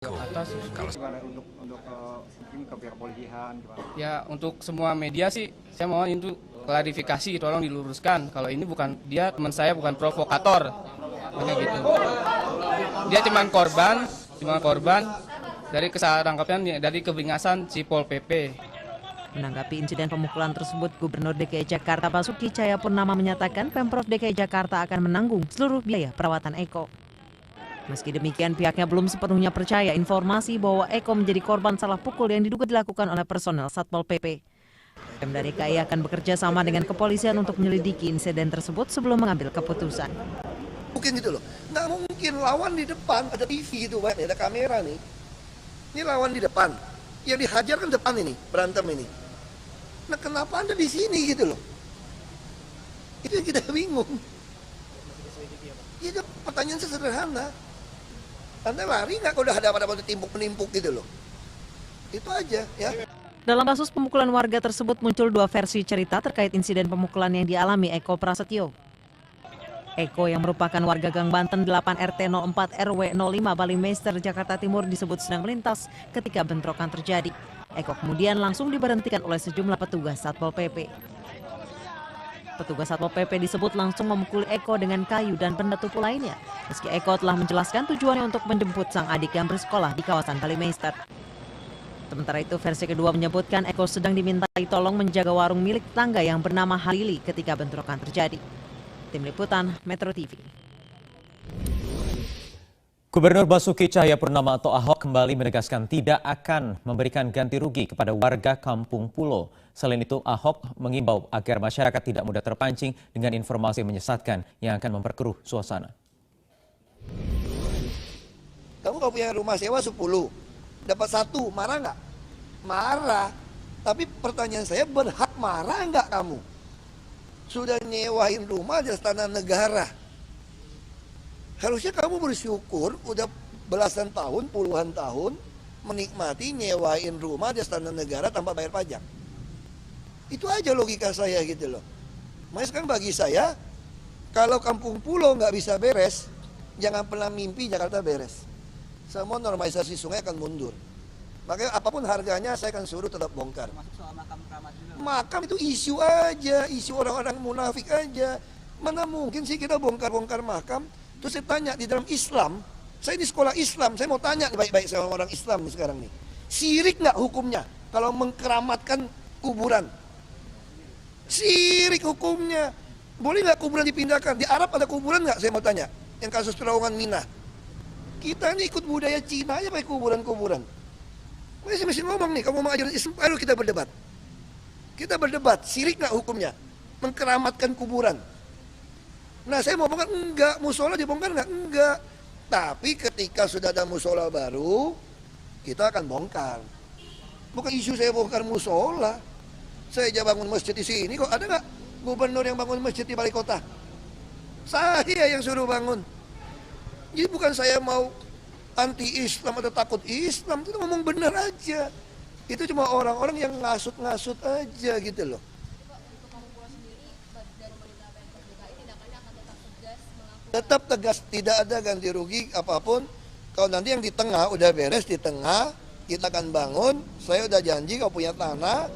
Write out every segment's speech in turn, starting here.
Atas Kalau Gimana untuk mungkin ke pihak kepolisian gimana? ya untuk semua media sih saya mohon itu klarifikasi, tolong diluruskan kalau ini bukan dia, teman saya bukan provokator kayak gitu. Dia cuma korban dari kesalahtangkapan, dari kebingasan si Pol PP. Menanggapi insiden pemukulan tersebut, Gubernur DKI Jakarta Basuki Cahayapurnama menyatakan Pemprov DKI Jakarta akan menanggung seluruh biaya perawatan Eko. Meski demikian, pihaknya belum sepenuhnya percaya informasi bahwa Eko menjadi korban salah pukul yang diduga dilakukan oleh personel Satpol PP. Pemda DKI akan bekerja sama dengan kepolisian untuk menyelidiki insiden tersebut sebelum mengambil keputusan. Mungkin gitu loh, nggak mungkin lawan di depan, ada TV itu Pak, ada kamera nih. Ini lawan di depan, yang dihajar kan depan ini, berantem ini. Nah kenapa Anda di sini gitu loh? Itu yang kita bingung. Itu pertanyaan sederhana. Anda lari nggak kalau udah ada timpuk-menimpuk gitu loh? Itu aja ya. Dalam kasus pemukulan warga tersebut muncul dua versi cerita terkait insiden pemukulan yang dialami Eko Prasetyo. Eko yang merupakan warga Gang Banten 8 RT 04 RW 05 Balimeister Jakarta Timur disebut sedang melintas ketika bentrokan terjadi. Eko kemudian langsung diberhentikan oleh sejumlah petugas Satpol PP. Petugas Satpol PP disebut langsung memukuli Eko dengan kayu dan benda tumpul lainnya. Meski Eko telah menjelaskan tujuannya untuk menjemput sang adik yang bersekolah di kawasan Balimeister. Sementara itu versi kedua menyebutkan Eko sedang dimintai tolong menjaga warung milik tetangga yang bernama Halili ketika bentrokan terjadi. Tim Liputan Metro TV. Gubernur Basuki Cahayapurnama atau Ahok kembali menegaskan tidak akan memberikan ganti rugi kepada warga Kampung Pulo. Selain itu, Ahok mengimbau agar masyarakat tidak mudah terpancing dengan informasi menyesatkan yang akan memperkeruh suasana. Kamu kalau punya rumah sewa 10, dapat 1, marah nggak? Marah. Tapi pertanyaan saya, berhak marah nggak kamu? Sudah nyewain rumah di tanah negara. Harusnya kamu bersyukur udah belasan tahun, puluhan tahun menikmati nyewain rumah di tanah negara tanpa bayar pajak. Itu aja logika saya gitu loh. Makanya sekarang bagi saya, kalau Kampung Pulo nggak bisa beres, jangan pernah mimpi Jakarta beres. Semua normalisasi sungai akan mundur. Makanya apapun harganya saya akan suruh tetap bongkar. Makam itu isu aja, isu orang-orang munafik aja. Mana mungkin sih kita bongkar-bongkar makam? Terus saya tanya di dalam Islam, saya di sekolah Islam, saya mau tanya baik-baik sama orang Islam nih sekarang nih. Sirik nggak hukumnya kalau mengkeramatkan kuburan? Sirik hukumnya. Boleh nggak kuburan dipindahkan? Di Arab ada kuburan nggak? Saya mau tanya. Yang kasus terowongan Mina. Kita ini ikut budaya Cina aja pakai kuburan-kuburan. Masih ngomong nih, kamu mau ajarin Islam, ayo kita berdebat. Kita berdebat, sirik nggak hukumnya? Mengkeramatkan kuburan. Nah saya mau bongkar, enggak. Musola dibongkar nggak? Enggak. Tapi ketika sudah ada musola baru, kita akan bongkar. Bukan isu saya bongkar musola. Saya aja bangun masjid di sini, kok ada nggak gubernur yang bangun masjid di balai kota? Saya yang suruh bangun. Jadi bukan saya mau anti-Islam atau takut Islam, itu ngomong benar aja. Itu cuma orang-orang yang ngasut-ngasut aja gitu loh. Tetap tegas, tidak ada ganti rugi apapun. Kalau nanti yang di tengah udah beres, di tengah kita akan bangun. Saya udah janji kalau punya tanah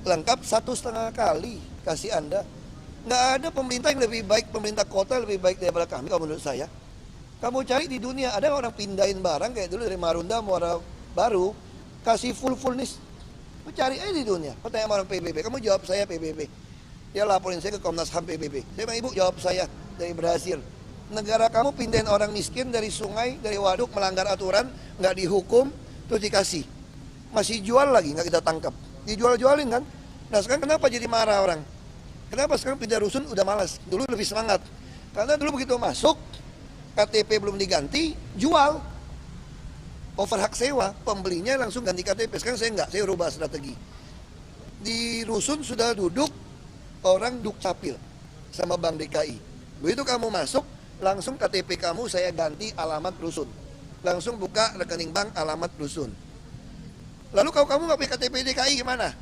lengkap 1,5 kali kasih Anda. Nggak ada pemerintah yang lebih baik, pemerintah kota lebih baik daripada kami kalau menurut saya. Kamu cari di dunia, ada orang pindahin barang kayak dulu dari Marunda, Muara Baru, kasih full nih. Kamu cari aja di dunia. Kamu tanya sama orang PBB, kamu jawab saya PBB. Dia laporin saya ke Komnas HAM PBB. Saya bilang, Ibu jawab saya dari Brasil. Negara kamu pindahin orang miskin dari sungai, dari waduk, melanggar aturan, nggak dihukum, terus dikasih. Masih jual lagi, nggak kita tangkap. Dijual-jualin kan. Nah sekarang kenapa jadi marah orang? Kenapa sekarang pindah rusun udah malas? Dulu lebih semangat. Karena dulu begitu masuk, KTP belum diganti, jual. Over hak sewa, pembelinya langsung ganti KTP. Sekarang saya enggak, saya rubah strategi. Di rusun sudah duduk orang Dukcapil sama Bank DKI. Begitu kamu masuk, langsung KTP kamu saya ganti alamat rusun. Langsung buka rekening bank alamat rusun. Lalu kalau kamu nggak punya KTP DKI gimana?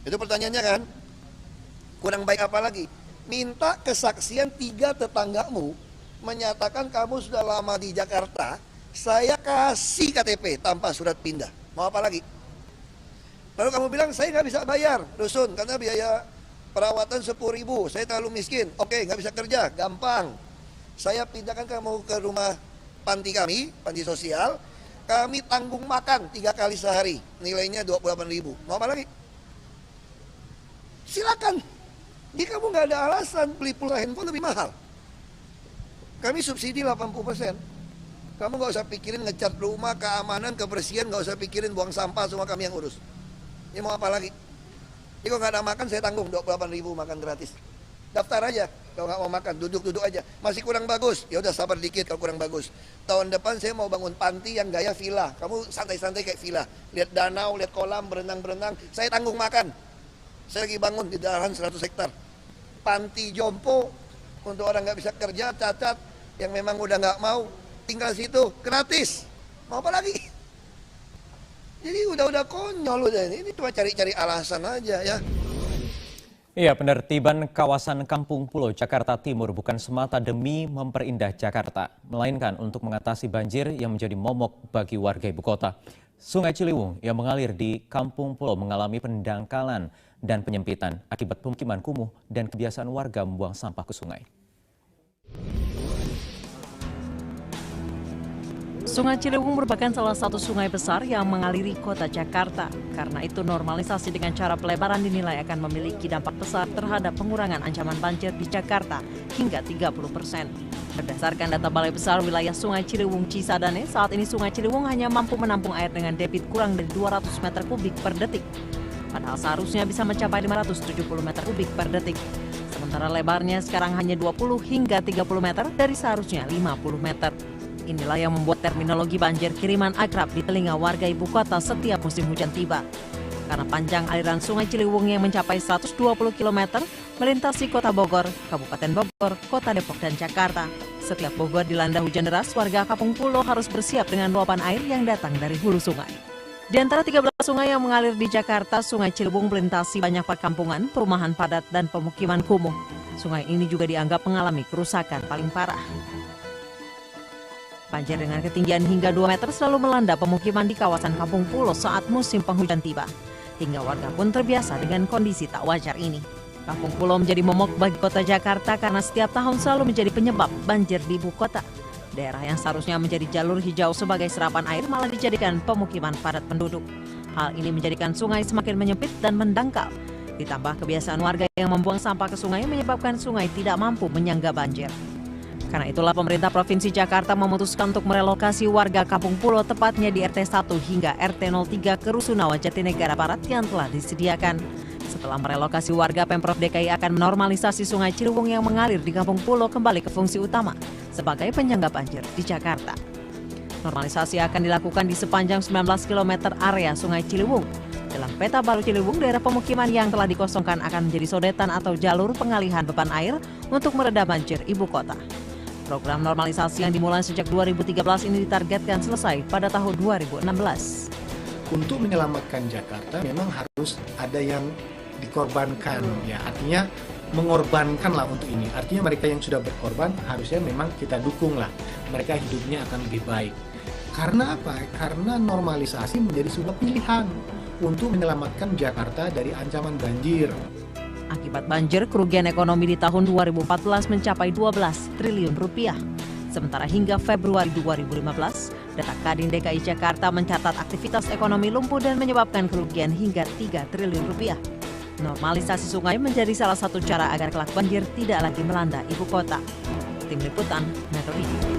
Itu pertanyaannya kan? Kurang baik apa lagi? Minta kesaksian 3 tetanggamu menyatakan kamu sudah lama di Jakarta, Saya kasih KTP tanpa surat pindah. Mau apa lagi? Lalu kamu bilang, saya nggak bisa bayar, Dusun, karena biaya perawatan 10.000, saya terlalu miskin. Oke, nggak bisa kerja, gampang. Saya pindahkan kamu ke rumah panti kami, panti sosial. Kami tanggung makan 3 kali sehari, nilainya 28.000. Mau apa lagi? Silakan. Jadi kamu nggak ada alasan beli pulsa handphone lebih mahal. Kami subsidi 80%. Kamu nggak usah pikirin ngecat rumah, keamanan, kebersihan, nggak usah pikirin buang sampah, semua kami yang urus. Ini mau apa lagi? Jadi kalau nggak ada makan, saya tanggung 28.000 makan gratis. Daftar aja, kalau nggak mau makan, duduk-duduk aja. Masih kurang bagus, ya udah sabar dikit kalau kurang bagus. Tahun depan saya mau bangun panti yang gaya villa. Kamu santai-santai kayak villa. Lihat danau, lihat kolam, berenang-berenang. Saya tanggung makan. Saya lagi bangun di lahan 100 hektar. Panti jompo untuk orang nggak bisa kerja, cacat, yang memang udah nggak mau tinggal situ, gratis. Mau apa lagi? Jadi udah konyol udah ini cuma cari-cari alasan aja ya. Iya, penertiban kawasan Kampung Pulo, Jakarta Timur bukan semata demi memperindah Jakarta, melainkan untuk mengatasi banjir yang menjadi momok bagi warga ibu kota. Sungai Ciliwung yang mengalir di Kampung Pulo mengalami pendangkalan dan penyempitan akibat pemukiman kumuh dan kebiasaan warga membuang sampah ke sungai. Sungai Ciliwung merupakan salah satu sungai besar yang mengaliri kota Jakarta. Karena itu normalisasi dengan cara pelebaran dinilai akan memiliki dampak besar terhadap pengurangan ancaman banjir di Jakarta hingga 30%. Berdasarkan data Balai Besar Wilayah Sungai Ciliwung Cisadane, saat ini Sungai Ciliwung hanya mampu menampung air dengan debit kurang dari 200 meter kubik per detik. Padahal seharusnya bisa mencapai 570 meter kubik per detik. Sementara lebarnya sekarang hanya 20 hingga 30 meter dari seharusnya 50 meter. Inilah yang membuat terminologi banjir kiriman akrab di telinga warga ibu kota setiap musim hujan tiba. Karena panjang aliran Sungai Ciliwung yang mencapai 120 km melintasi kota Bogor, Kabupaten Bogor, Kota Depok, dan Jakarta. Setiap Bogor dilanda hujan deras, warga Kampung Pulo harus bersiap dengan luapan air yang datang dari hulu sungai. Di antara 13 sungai yang mengalir di Jakarta, Sungai Ciliwung melintasi banyak perkampungan, perumahan padat, dan pemukiman kumuh. Sungai ini juga dianggap mengalami kerusakan paling parah. Banjir dengan ketinggian hingga 2 meter selalu melanda pemukiman di kawasan Kampung Pulo saat musim penghujan tiba. Hingga warga pun terbiasa dengan kondisi tak wajar ini. Kampung Pulo menjadi momok bagi kota Jakarta karena setiap tahun selalu menjadi penyebab banjir di ibu kota. Daerah yang seharusnya menjadi jalur hijau sebagai serapan air malah dijadikan pemukiman padat penduduk. Hal ini menjadikan sungai semakin menyempit dan mendangkal. Ditambah kebiasaan warga yang membuang sampah ke sungai menyebabkan sungai tidak mampu menyangga banjir. Karena itulah pemerintah Provinsi Jakarta memutuskan untuk merelokasi warga Kampung Pulo tepatnya di RT 1 hingga RT 03 ke Rusunawa, Jatinegara Barat yang telah disediakan. Setelah merelokasi warga, Pemprov DKI akan menormalisasi Sungai Ciliwung yang mengalir di Kampung Pulo kembali ke fungsi utama sebagai penyangga banjir di Jakarta. Normalisasi akan dilakukan di sepanjang 19 km area Sungai Ciliwung. Dalam peta baru Ciliwung, daerah pemukiman yang telah dikosongkan akan menjadi sodetan atau jalur pengalihan beban air untuk mereda banjir ibu kota. Program normalisasi yang dimulai sejak 2013 ini ditargetkan selesai pada tahun 2016. Untuk menyelamatkan Jakarta memang harus ada yang dikorbankan, ya artinya mengorbankan lah untuk ini. Artinya mereka yang sudah berkorban harusnya memang kita dukung lah, mereka hidupnya akan lebih baik. Karena apa? Karena normalisasi menjadi sebuah pilihan untuk menyelamatkan Jakarta dari ancaman banjir. Akibat banjir, kerugian ekonomi di tahun 2014 mencapai 12 triliun rupiah. Sementara hingga Februari 2015, data Kadin DKI Jakarta mencatat aktivitas ekonomi lumpuh dan menyebabkan kerugian hingga 3 triliun rupiah. Normalisasi sungai menjadi salah satu cara agar kelak banjir tidak lagi melanda ibu kota. Tim Liputan, Metro TV.